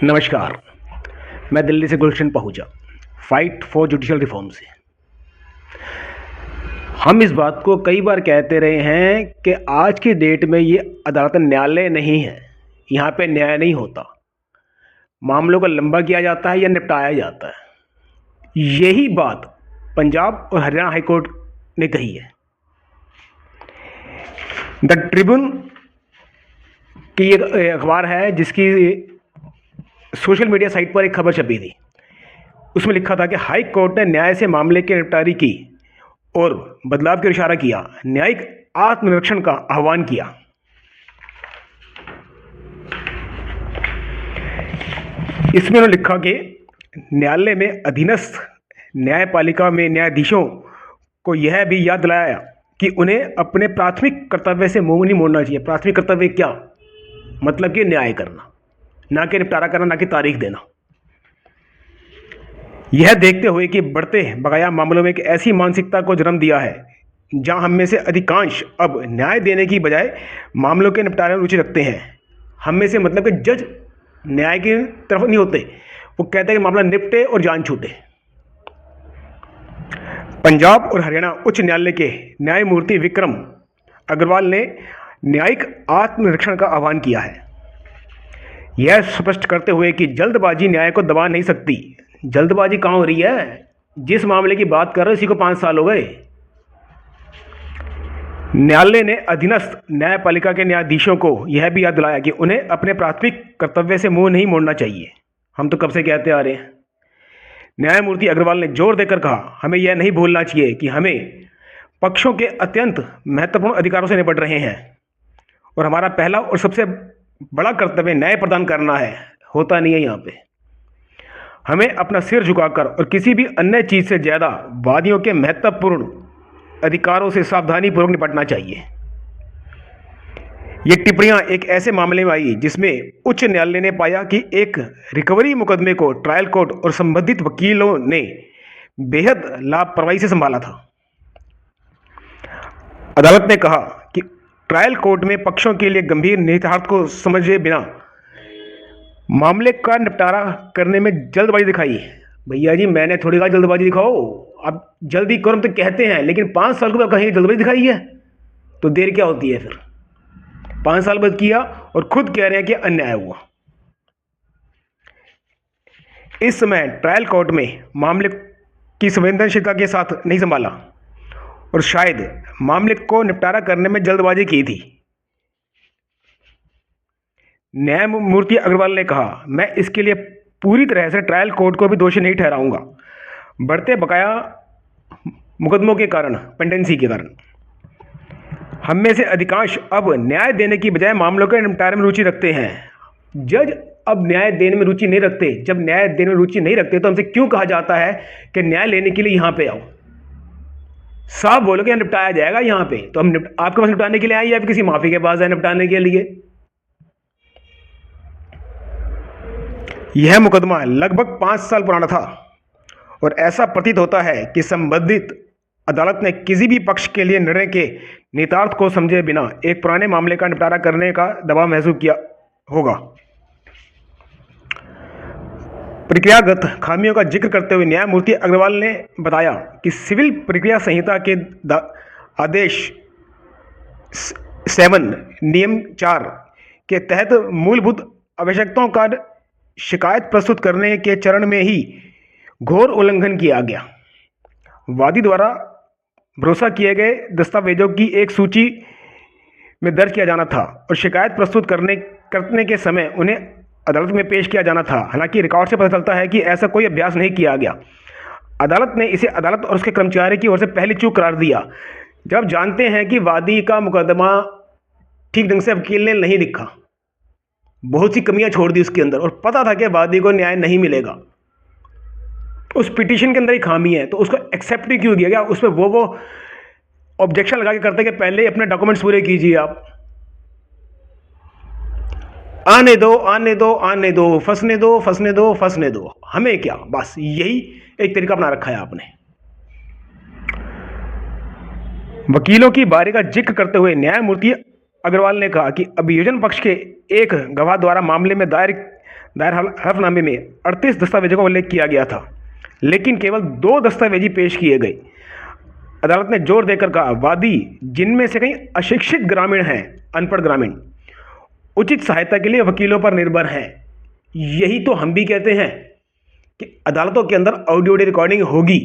नमस्कार। मैं दिल्ली से गुलशन पहुंचा फाइट फॉर जुडिशल रिफॉर्म से। हम इस बात को कई बार कहते रहे हैं कि आज की डेट में ये अदालत न्यायालय नहीं है, यहाँ पे न्याय नहीं होता, मामलों को लंबा किया जाता है या निपटाया जाता है। यही बात पंजाब और हरियाणा हाईकोर्ट ने कही है। द ट्रिब्यून की एक अखबार है जिसकी सोशल मीडिया साइट पर एक खबर छपी थी। उसमें लिखा था कि हाई कोर्ट ने न्याय से मामले की निपटारी की और बदलाव की ओर इशारा किया, न्यायिक आत्मनिरीक्षण का आह्वान किया। इसमें उन्होंने लिखा कि न्यायालय में अधीनस्थ न्यायपालिका में न्यायाधीशों को यह भी याद दिलाया कि उन्हें अपने प्राथमिक कर्तव्य से मुंह नहीं मोड़ना चाहिए। प्राथमिक कर्तव्य क्या? मतलब कि न्याय करना, ना कि निपटारा करना, ना कि तारीख देना। यह देखते हुए कि बढ़ते बकाया मामलों में एक ऐसी मानसिकता को जन्म दिया है जहां हम में से अधिकांश अब न्याय देने की बजाय मामलों के निपटारे में रुचि रखते हैं। हम में से मतलब कि जज न्याय की तरफ नहीं होते, वो कहते हैं कि मामला निपटे और जान छूटे। पंजाब और हरियाणा उच्च न्यायालय के न्यायमूर्ति विक्रम अग्रवाल ने न्यायिक आत्मनिरीक्षण का आह्वान किया है, यह स्पष्ट करते हुए कि जल्दबाजी न्याय को दबा नहीं सकती। जल्दबाजी कहाँ हो रही है? जिस मामले की बात कर रहे हो उसी को 5 साल हो गए। न्यायालय ने अधीनस्थ न्यायपालिका के न्यायाधीशों को यह भी याद दिलाया कि उन्हें अपने प्राथमिक कर्तव्य से मुंह नहीं मोड़ना चाहिए। हम तो कब से कहते आ रहे हैं। न्यायमूर्ति अग्रवाल ने जोर देकर कहा, हमें यह नहीं भूलना चाहिए कि हमें पक्षों के अत्यंत महत्वपूर्ण अधिकारों से निपट रहे हैं और हमारा पहला और सबसे बड़ा कर्तव्य न्याय प्रदान करना है। होता नहीं है यहाँ पे। हमें अपना सिर झुकाकर और किसी भी अन्य चीज से ज्यादा वादियों के महत्वपूर्ण अधिकारों से सावधानीपूर्वक निपटना चाहिए। ये टिप्पणियां एक ऐसे मामले में आई जिसमें उच्च न्यायालय ने पाया कि एक रिकवरी मुकदमे को ट्रायल कोर्ट और संबंधित वकीलों ने बेहद लापरवाही से संभाला था। अदालत ने कहा कि ट्रायल कोर्ट में पक्षों के लिए गंभीर निहितार्थ को समझे बिना मामले का निपटारा करने में जल्दबाजी दिखाई। भैया जी, मैंने थोड़ी कहा जल्दबाजी दिखाओ, अब जल्दी करो तो कहते हैं, लेकिन 5 साल के बाद कहीं जल्दबाजी दिखाई है तो देर क्या होती है? फिर 5 साल बाद किया और खुद कह रहे हैं कि अन्याय हुआ। इस समय ट्रायल कोर्ट में मामले की संवेदनशीलता के साथ नहीं संभाला और शायद मामले को निपटारा करने में जल्दबाजी की थी। न्यायमूर्ति अग्रवाल ने कहा, मैं इसके लिए पूरी तरह से ट्रायल कोर्ट को भी दोषी नहीं ठहराऊंगा। बढ़ते बकाया मुकदमों के कारण, पेंडेंसी के कारण, हम में से अधिकांश अब न्याय देने की बजाय मामलों के निपटारे में रुचि रखते हैं। जज अब न्याय देने में रुचि नहीं रखते। जब न्याय देने में रुचि नहीं रखते तो हमसे क्यों कहा जाता है कि न्याय लेने के लिए यहां पे आओ? साफ बोलो कि निपटाया जाएगा यहाँ पे, तो हम आपके पास निपटाने के लिए आए या फिर किसी माफी के पास आए निपटाने के लिए? यह मुकदमा लगभग 5 साल पुराना था और ऐसा प्रतीत होता है कि संबंधित अदालत ने किसी भी पक्ष के लिए निर्णय के निहितार्थ को समझे बिना एक पुराने मामले का निपटारा करने का दबाव महसूस किया होगा। प्रक्रियागत खामियों का जिक्र करते हुए न्यायमूर्ति अग्रवाल ने बताया कि सिविल प्रक्रिया संहिता के आदेश 7 नियम 4 के तहत मूलभूत आवश्यकताओं का शिकायत प्रस्तुत करने के चरण में ही घोर उल्लंघन किया गया। वादी द्वारा भरोसा किए गए दस्तावेजों की एक सूची में दर्ज किया जाना था और शिकायत प्रस्तुत करने के समय उन्हें अदालत में पेश किया जाना था। हालांकि रिकॉर्ड से पता चलता है कि ऐसा कोई अभ्यास नहीं किया गया। अदालत ने इसे अदालत और उसके कर्मचारी की ओर से पहली चूक करार दिया। जब जानते हैं कि वादी का मुकदमा ठीक ढंग से वकील ने नहीं लिखा, बहुत सी कमियां छोड़ दी उसके अंदर, और पता था कि वादी को न्याय नहीं मिलेगा, उस पिटीशन के अंदर ही खामी है, तो उसको एक्सेप्ट ही क्यों किया गया? उस पर वो ऑब्जेक्शन लगा के करते कि पहले अपने डॉक्यूमेंट्स पूरे कीजिए, आप आने दो आने दो आने दो, फंसने दो फंसने दो फंसने दो, हमें क्या? बस यही एक तरीका अपना रखा है आपने। वकीलों की बारी का जिक्र करते हुए न्यायमूर्ति अग्रवाल ने कहा कि अभियोजन पक्ष के एक गवाह द्वारा मामले में दायर दायर हलफनामे में 38 दस्तावेजों का उल्लेख किया गया था, लेकिन केवल 2 दस्तावेज ही पेश किए गए। अदालत ने जोर देकर कहा, वादी जिनमें से कई अशिक्षित ग्रामीण हैं, अनपढ़ ग्रामीण, उचित सहायता के लिए वकीलों पर निर्भर हैं। यही तो हम भी कहते हैं कि अदालतों के अंदर ऑडियो रिकॉर्डिंग होगी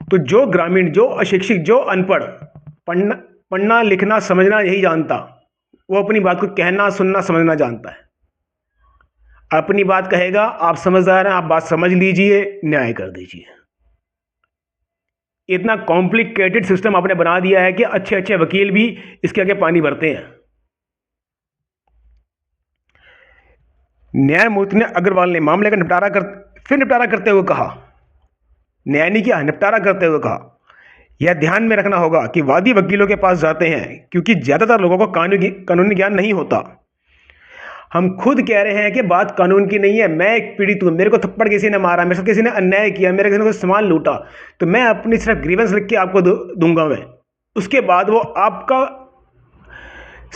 तो जो ग्रामीण, जो अशिक्षित, जो अनपढ़, पढ़ना लिखना समझना नहीं जानता, वो अपनी बात को कहना सुनना समझना जानता है, अपनी बात कहेगा, आप समझदार हैं, आप बात समझ लीजिए, न्याय कर दीजिए। इतना कॉम्प्लिकेटेड सिस्टम आपने बना दिया है कि अच्छे अच्छे वकील भी इसके आगे पानी भरते हैं। न्यायमूर्ति ने अग्रवाल ने मामले का निपटारा करते हुए कहा, न्याय नहीं किया, निपटारा करते हुए कहा, यह ध्यान में रखना होगा कि वादी वकीलों के पास जाते हैं क्योंकि ज्यादातर लोगों को कानूनी ज्ञान नहीं होता। हम खुद कह रहे हैं कि बात कानून की नहीं है। मैं एक पीड़ित हूं, मेरे को थप्पड़ किसी ने मारा, मेरे साथ किसी ने अन्याय किया, मेरे किसी ने कोई सामान लूटा, तो मैं अपनी सिर्फ ग्रीवेंस लिख के आपको दूंगा मैं। उसके बाद वो आपका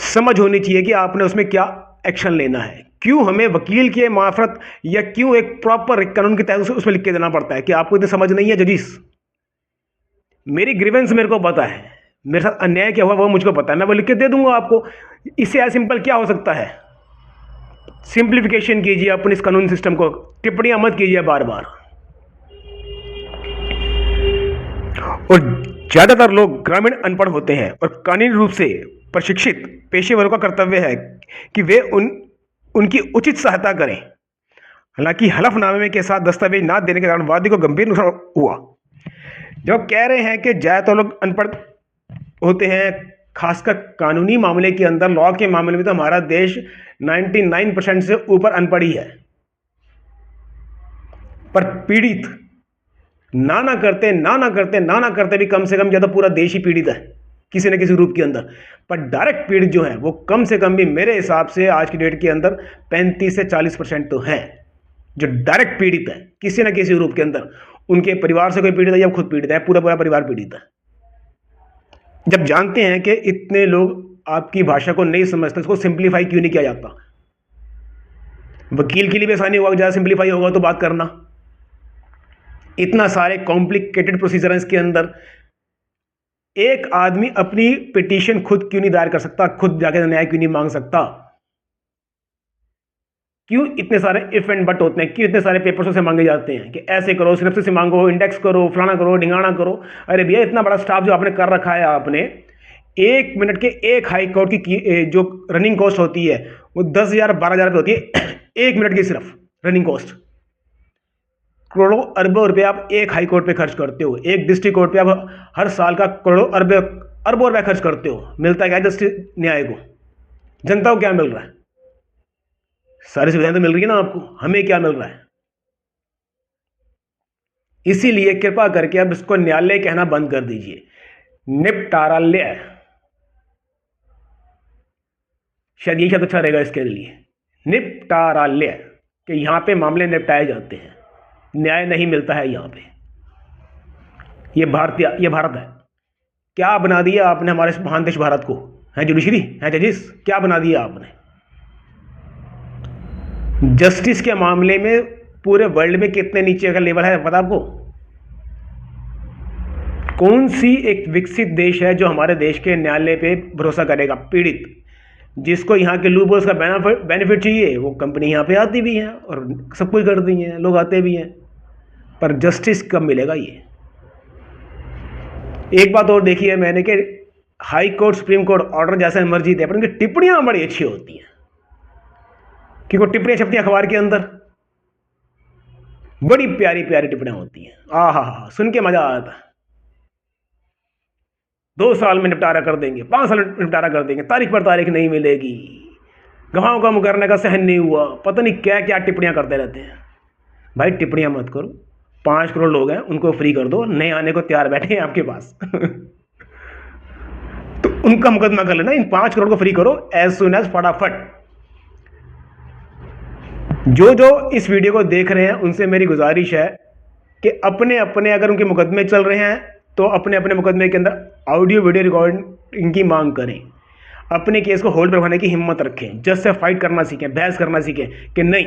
समझ होनी चाहिए कि आपने उसमें क्या एक्शन लेना है। क्यों हमें वकील के मार्फत या क्यों एक प्रॉपर कानून के तहत उसमें लिख के देना पड़ता है कि आपको इतनी समझ नहीं है जजिस? मेरी ग्रीवेंस मेरे को पता है, मेरे साथ अन्याय क्या हुआ वो मुझको पता है, मैं वो लिख के दे दूंगा आपको। इससे सिंपल क्या हो सकता है? सिंप्लीफिकेशन कीजिए अपने इस कानून सिस्टम को, टिप्पणियां मत कीजिए बार बार। और ज्यादातर लोग ग्रामीण अनपढ़ होते हैं और कानूनी रूप से प्रशिक्षित पेशेवरों का कर्तव्य है कि वे उनकी उचित सहायता करें। हालांकि हलफनामे के साथ दस्तावेज ना देने के कारण वादी को गंभीर नुकसान हुआ। जब कह रहे हैं कि ज्यादातर लोग अनपढ़ होते हैं, खासकर कानूनी मामले के अंदर, लॉ के मामले में तो हमारा देश 99% से ऊपर अनपढ़ ही है। पर पीड़ित ना करते भी कम से कम ज्यादा पूरा देश ही पीड़ित है किसी न किसी रूप के अंदर। पर डायरेक्ट पीड़ित जो है वो कम से कम भी मेरे हिसाब से आज की डेट के अंदर 35 से 40% तो है जो डायरेक्ट पीड़ित है किसी न किसी रूप के अंदर। उनके परिवार से कोई पीड़ित है या खुद पीड़ित है, पूरा परिवार पीड़ित है। जब जानते हैं कि इतने लोग आपकी भाषा को नहीं समझते, उसको सिंप्लीफाई क्यों नहीं किया जाता? वकील के लिए भी आसानी होगा, ज़्यादा सिंप्लीफाई होगा तो बात करना। इतना सारे कॉम्प्लिकेटेड प्रोसीजर है इसके अंदर। एक आदमी अपनी पिटीशन खुद क्यों नहीं दायर कर सकता? खुद जाकर न्याय क्यों नहीं मांग सकता? क्यों इतने सारे इफ एंड बट होते हैं? क्यों इतने सारे पेपर्स से मांगे जाते हैं कि ऐसे करो, सिनेप्सिस से मांगो, इंडेक्स करो, फलाना करो, ढिंगाना करो? अरे भैया, इतना बड़ा स्टाफ जो आपने कर रखा है, आपने 1 मिनट के एक हाई कोर्ट की जो रनिंग कॉस्ट होती है वो 10,000 12,000 रुपये होती है 1 मिनट की सिर्फ रनिंग कॉस्ट। करोड़ों अरबों रुपए आप एक हाई कोर्ट पे खर्च करते हो, एक डिस्ट्रिक्ट कोर्ट पे आप हर साल का करोड़ों अरबों रुपए खर्च करते हो। मिलता है क्या जस्टिस न्याय को? जनता को क्या मिल रहा है? सारी सुविधाएं तो मिल रही है ना आपको, हमें क्या मिल रहा है? इसीलिए कृपा करके अब इसको न्यायालय कहना बंद कर दीजिए, निपटारालय। शायद यही शब्द अच्छा रहेगा इसके लिए, निपटारालय, कि यहां पे मामले निपटाए जाते हैं, न्याय नहीं मिलता है यहां पे। ये भारत है। क्या बना दिया आपने हमारे महान देश भारत को? है जुडिशरी, है जजिस, क्या बना दिया आपने? जस्टिस के मामले में पूरे वर्ल्ड में कितने नीचे का लेवल है पता आपको? कौन सी एक विकसित देश है जो हमारे देश के न्यायालय पे भरोसा करेगा? पीड़ित जिसको यहाँ के लूबोस का बेनिफिट चाहिए, वो कंपनी यहाँ पे आती भी है और सब कुछ करती हैं, लोग आते भी हैं, पर जस्टिस कब मिलेगा? ये एक बात और देखी है मैंने कि high court, supreme court order जैसा मर्जी थे, पर उनकी टिप्पणियां बड़ी अच्छी होती हैं, क्योंकि टिप्पणियां छपती हैं अखबार के अंदर, बड़ी प्यारी प्यारी टिप्पणियां होती हैं। आहा, सुन के मजा आता है। 2 साल में निपटारा कर देंगे, 5 साल में निपटारा कर देंगे, तारीख पर तारीख नहीं मिलेगी, गवाहों का मुकरने का सहन नहीं हुआ, पता नहीं क्या क्या टिप्पणियां करते रहते हैं। भाई टिप्पणियां मत करो, 5 करोड़ लोग हैं, उनको फ्री कर दो, नए आने को तैयार बैठे हैं आपके पास तो उनका मुकदमा कर लेना, इन 5 करोड़ को फ्री करो एज सुन एज, फटाफट। जो इस वीडियो को देख रहे हैं उनसे मेरी गुजारिश है कि अपने अपने अगर उनके मुकदमे चल रहे हैं तो अपने अपने मुकदमे के अंदर ऑडियो वीडियो रिकॉर्डिंग की मांग करें, अपने केस को होल्ड पर रखने की हिम्मत रखें, जज से फाइट करना सीखें, बहस करना सीखें कि नहीं,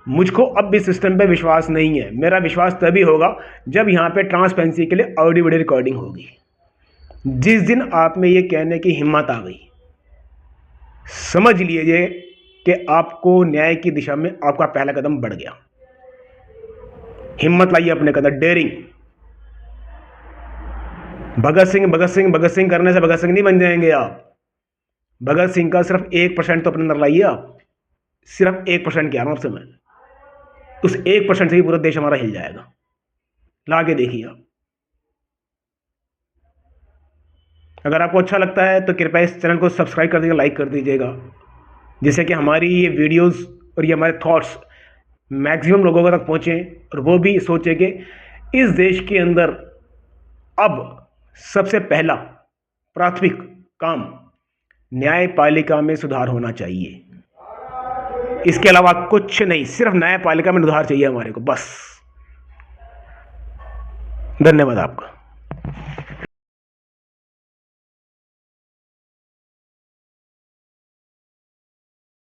मुझको अब भी सिस्टम पे विश्वास नहीं है। मेरा विश्वास तभी होगा जब यहाँ पे ट्रांसपेरेंसी के लिए ऑडियो वीडियो रिकॉर्डिंग होगी। जिस दिन आप में ये कहने की हिम्मत आ गई, समझ लीजिए कि आपको न्याय की दिशा में आपका पहला कदम बढ़ गया। हिम्मत लाइए अपने अंदर, डेयरिंग। भगत सिंह करने से भगत सिंह नहीं बन जाएंगे आप। भगत सिंह का सिर्फ 1% तो अपने अंदर लाइए आप। सिर्फ 1% कह रहा हूं आपसे मैं। उस 1% से ही पूरा देश हमारा हिल जाएगा। ला के देखिए आप। अगर आपको अच्छा लगता है तो कृपया इस चैनल को सब्सक्राइब कर दीजिएगा, लाइक कर दीजिएगा, जिससे कि हमारी ये वीडियोस और ये हमारे थॉट्स मैक्सिमम लोगों तक पहुँचें और वो भी सोचें कि इस देश के अंदर अब सबसे पहला प्राथमिक काम न्यायपालिका में सुधार होना चाहिए। इसके अलावा कुछ नहीं, सिर्फ न्यायपालिका में सुधार चाहिए हमारे को, बस। धन्यवाद आपका।